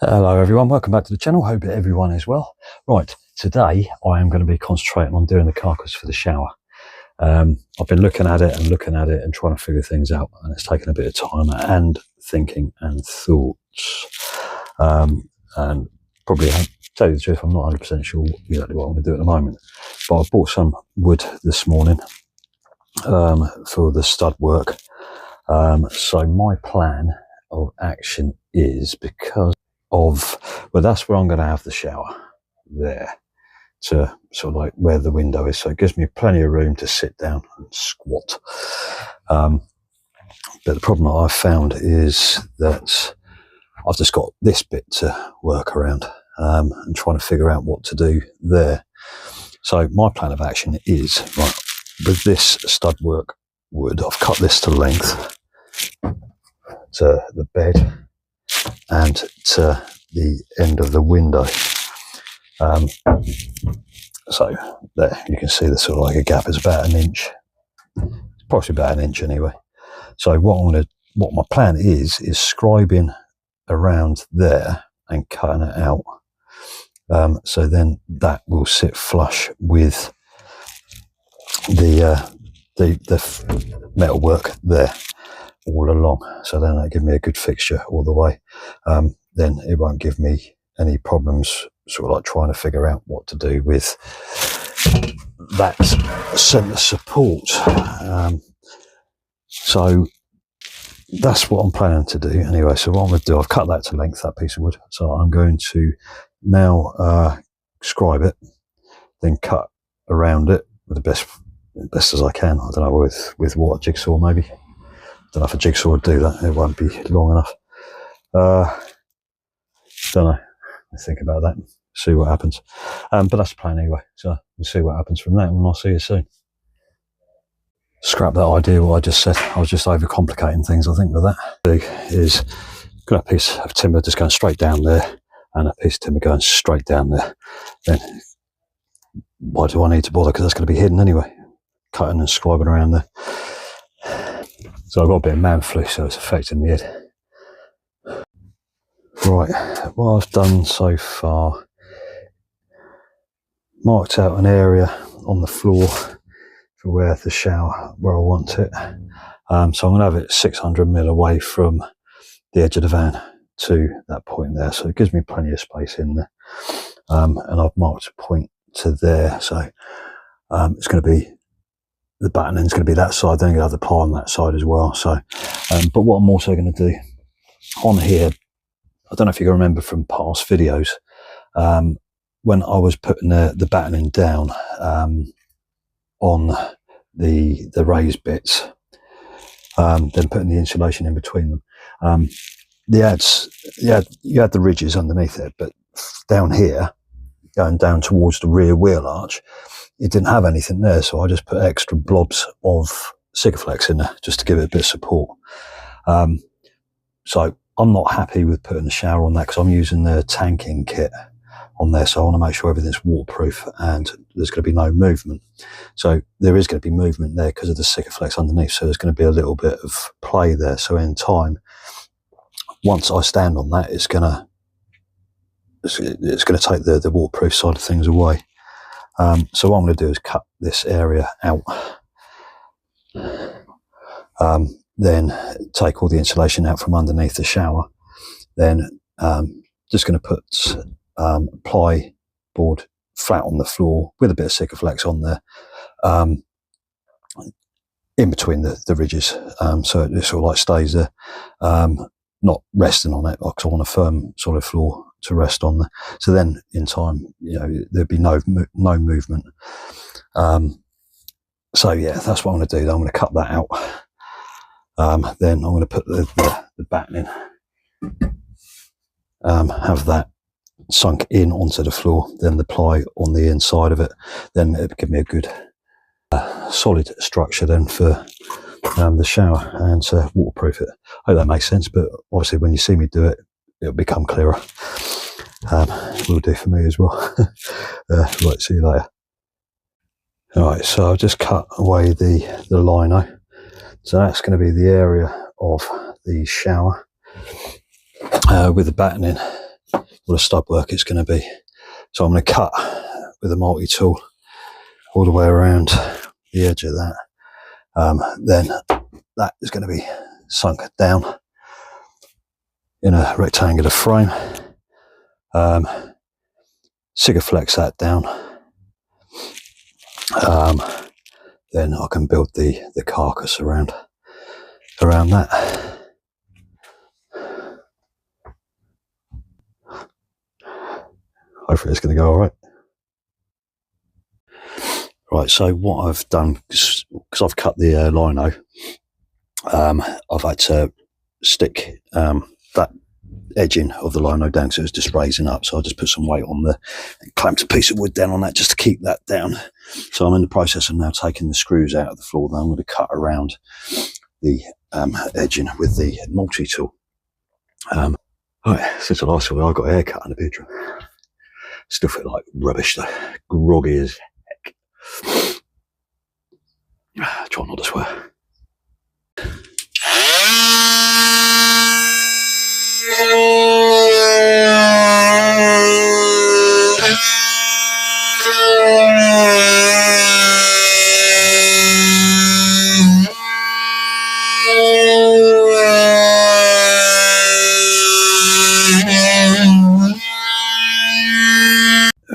Hello everyone, welcome back to the channel. Hope that everyone is well. Right, today I am going to be concentrating on doing the carcass for the shower. I've been looking at it and trying to figure things out, and it's taken a bit of time and thinking and thoughts. And probably, to tell you the truth, I'm not 100% sure exactly what I'm going to do at the moment. But I bought some wood this morning for the stud work. So my plan of action is, because well, that's where I'm going to have the shower, there, to sort of like where the window is, so it gives me plenty of room to sit down and squat. But the problem that I've found is that I've just got this bit to work around, and trying to figure out what to do there. So my plan of action is, right, with this stud work wood, I've cut this to length to the bed and to the end of the window. So there, you can see the sort of like a gap is about an inch, probably about an inch anyway. So what my plan is scribing around there and cutting it out. So then that will sit flush with the metal work there all along. So then that give me a good fixture all the way. Then it won't give me any problems sort of like trying to figure out what to do with that centre support. So that's what I'm planning to do anyway. So what I'm going to do, I've cut that to length, that piece of wood. So I'm going to now scribe it, then cut around it with the best as I can. I don't know, with what, a jigsaw maybe. I don't know if a jigsaw would do that. It won't be long enough. Don't know. I'll think about that and see what happens. But that's the plan anyway. So we'll see what happens from that, and I'll see you soon. Scrap that idea, what I just said. I was just overcomplicating things, I think, with that. Big is got a piece of timber just going straight down there, and a piece of timber going straight down there. Then why do I need to bother? Because that's going to be hidden anyway. Cutting and scribing around there. So I've got a bit of man flu, so it's affecting me head. Right, what I've done so far, marked out an area on the floor for where the shower, where I want it. So I'm going to have it 600mm away from the edge of the van to that point there. So it gives me plenty of space in there. And I've marked a point to there. So it's going to be, the batten end's going to be that side, then I'm going to have the ply on that side as well. So, but what I'm also going to do on here, I don't know if you can remember from past videos, when I was putting the battening down on the raised bits, then putting the insulation in between them. You had the ridges underneath it, but down here, going down towards the rear wheel arch, it didn't have anything there, so I just put extra blobs of Sikaflex in there just to give it a bit of support. So I'm not happy with putting the shower on that because I'm using the tanking kit on there, so I want to make sure everything's waterproof and there's going to be no movement. So there is going to be movement there because of the Sikaflex underneath, so there's going to be a little bit of play there. So in time, once I stand on that, it's going to take the waterproof side of things away. So what I'm going to do is cut this area out, then take all the insulation out from underneath the shower, then just going to put ply board flat on the floor with a bit of Sikaflex on there, in between the ridges, so it just sort of like stays there, not resting on it, because I want a firm solid floor to rest on there. So then in time, there'd be no movement. So yeah, that's what I'm going to do. I'm going to cut that out. Then I'm going to put the battening, have that sunk in onto the floor, then the ply on the inside of it. Then it'll give me a good solid structure then for the shower and to waterproof it. I hope that makes sense, but obviously when you see me do it, it'll become clearer. It will do for me as well. Right, see you later. Alright, so I've just cut away the lino. So that's going to be the area of the shower with the battening what a stud work it's going to be. So I'm going to cut with a multi-tool all the way around the edge of that. Then that is going to be sunk down in a rectangular frame. Flex that down. Then I can build the carcass around that. Hopefully it's going to go all right. Right, so what I've done, because I've cut the lino, I've had to stick that edging of the lino down so it was just raising up. So I just put some weight on there and clamped a piece of wood down on that just to keep that down. So I'm in the process of now taking the screws out of the floor. Then I'm going to cut around the edging with the multi-tool. Right, since I last saw it, I got a haircut in the bedroom. Still feel like rubbish though, groggy as heck. Try not to swear.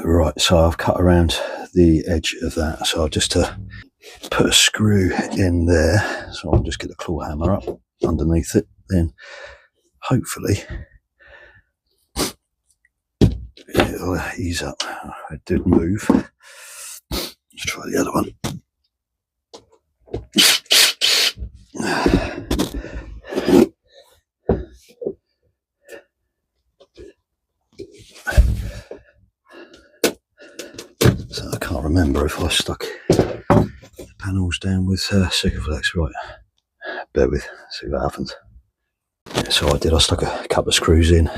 Right, so I've cut around the edge of that, so I'll just put a screw in there. So I'll just get the claw hammer up underneath it, then hopefully it'll ease up. It did move. Let's try the other one. So I can't remember if I stuck the panels down with Sikaflex. Right, bear with, see what happens. Yeah, so I did, I stuck a couple of screws in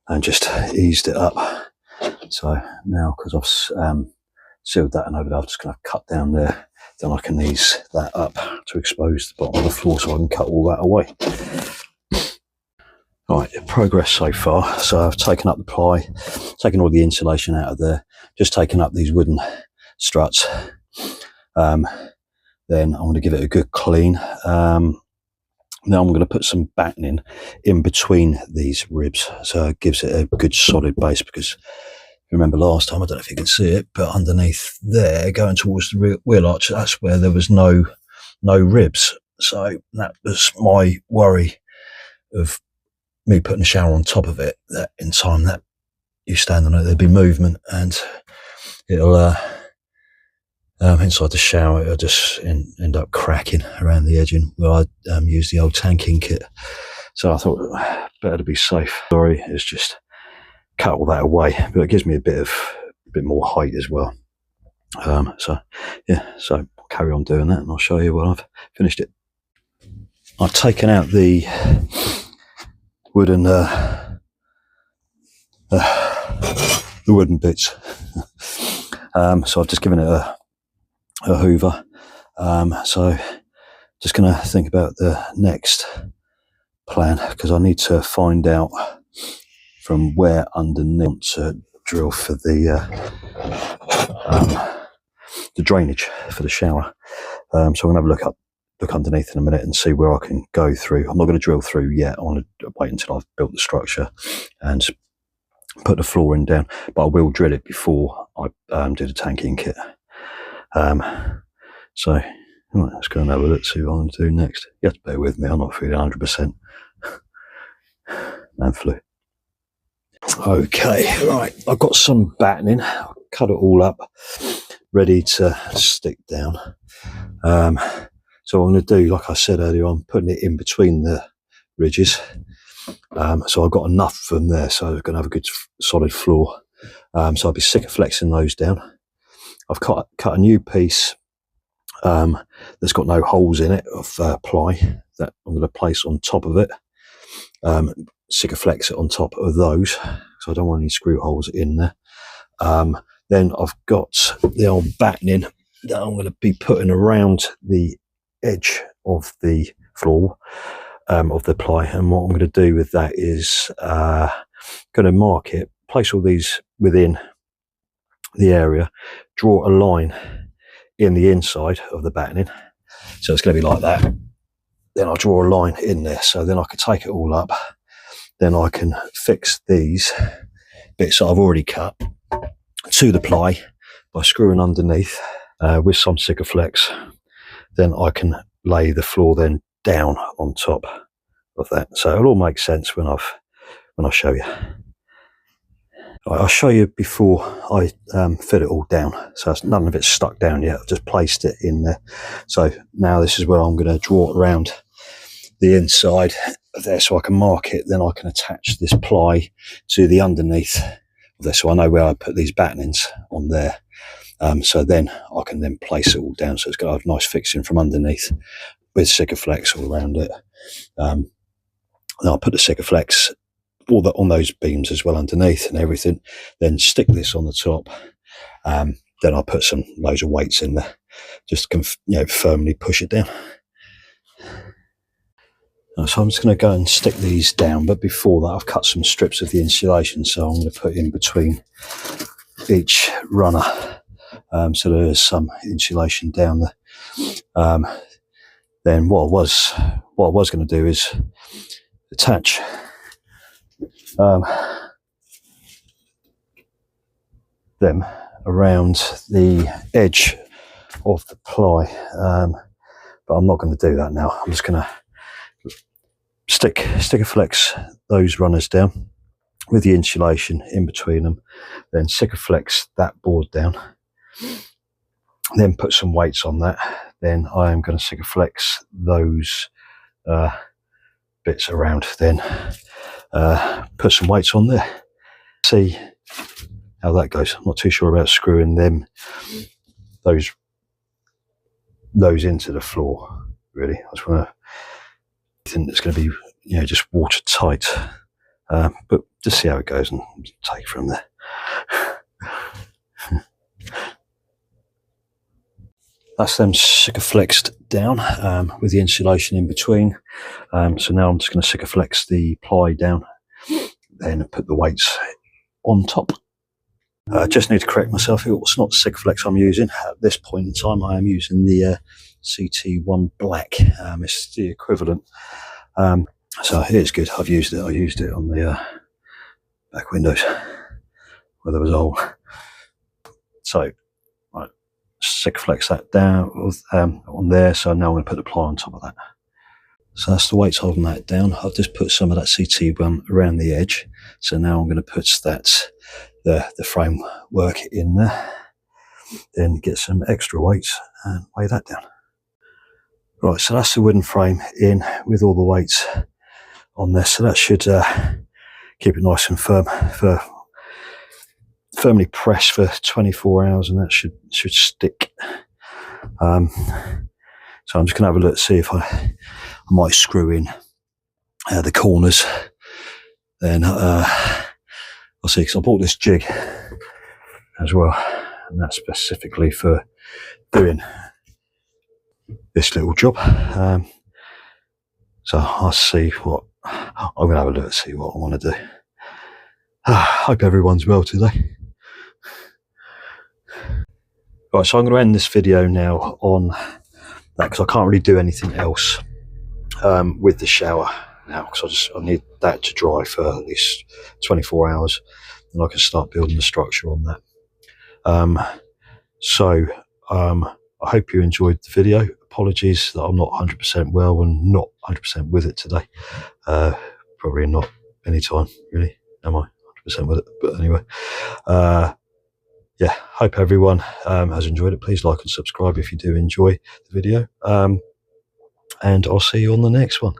and just eased it up. So now, because I've sealed that and over there, I'm just going to cut down there. Then I can ease that up to expose the bottom of the floor so I can cut all that away. Right, progress so far. So I've taken up the ply, taken all the insulation out of there, just taken up these wooden struts. Then I'm going to give it a good clean. Now I'm going to put some battening in between these ribs, so it gives it a good solid base, because remember last time, I don't know if you can see it, but underneath there, going towards the wheel arch, that's where there was no ribs. So that was my worry of me putting a shower on top of it, that in time that you stand on it, there'd be movement and it'll inside the shower, it'll just end up cracking around the edging. Well, I used the old tanking kit, so I thought better to be safe. Sorry, it's just cut all that away, but it gives me a bit more height as well. So yeah, so I'll carry on doing that and I'll show you when I've finished it. I've taken out the wooden bits. So I've just given it a hoover. So just going to think about the next plan, because I need to find out from where underneath to drill for the drainage for the shower. So I'm going to have a look underneath in a minute and see where I can go through. I'm not going to drill through yet. I want to wait until I've built the structure and put the flooring down, but I will drill it before I do the tanking kit. So right, let's go and have a look, see what I'm going to do next. You have to bear with me, I'm not feeling 100% man flu. Okay, right, I've got some battening. I'll cut it all up, ready to stick down. So what I'm going to do, like I said earlier, I'm putting it in between the ridges. So I've got enough from there, so I'm going to have a good solid floor. So I'll be Sikaflexing those down. I've cut a new piece that's got no holes in it of ply that I'm going to place on top of it. Sikaflex it on top of those, so I don't want any screw holes in there. Then I've got the old battening that I'm going to be putting around the edge of the floor of the ply, and what I'm going to do with that is going to mark it, place all these within the area, draw a line in the inside of the battening. So it's going to be like that. Then I'll draw a line in there. So then I can take it all up. Then I can fix these bits that I've already cut to the ply by screwing underneath with some Sikaflex. Then I can lay the floor then down on top of that. So it'll all make sense when I show you. I'll show you before I fit it all down. So none of it's stuck down yet. I've just placed it in there. So now this is where I'm going to draw it around the inside of there so I can mark it. Then I can attach this ply to the underneath of there, so I know where I put these battenings on there. So then I can then place it all down. So it's got a nice fixing from underneath with Sikaflex all around it. Then I'll put the Sikaflex on those beams as well underneath and everything. Then stick this on the top. Then I'll put loads of weights in there, just to firmly push it down. So I'm just going to go and stick these down, but before that I've cut some strips of the insulation, so I'm going to put in between each runner, so there's some insulation down there. Then what I was going to do is attach them around the edge of the ply, but I'm not going to do that now. I'm just going to Sikaflex those runners down with the insulation in between them, then Sikaflex that board down, then put some weights on that. Then I am going to Sikaflex those bits around, then put some weights on there. See how that goes. I'm not too sure about screwing those into the floor, really. I just want to think it's going to be just watertight, but just see how it goes and take it from there. That's them Sikaflexed down with the insulation in between. So now I'm just going to Sikaflex the ply down, then put the weights on top. Just need to correct myself. It's not Sikaflex I'm using at this point in time. I am using the CT1 Black. It's the equivalent. So it's good. I've used it. I used it on the back windows where there was a hole. So right, Sikaflex that down on there. So now I'm going to put the ply on top of that. So that's the weights holding that down. I've just put some of that CT1 around the edge. So now I'm going to put the framework in there. Then get some extra weights and weigh that down. Right, so that's the wooden frame in with all the weights on there. So that should keep it nice and firmly pressed for 24 hours, and that should stick. So I'm just going to have a look, see if I might screw in the corners. Then I'll see, because I bought this jig as well, and that's specifically for doing this little job. So I'll see what I'm going to have a look, see what I want to do. Hope everyone's well today. Right, so I'm going to end this video now on that, because I can't really do anything else with the shower now, because I need that to dry for at least 24 hours, and I can start building the structure on that. I hope you enjoyed the video. Apologies that I'm not 100% well and not 100% with it today. Probably not anytime, really, am I 100% with it? But anyway, yeah, hope everyone has enjoyed it. Please like and subscribe if you do enjoy the video. And I'll see you on the next one.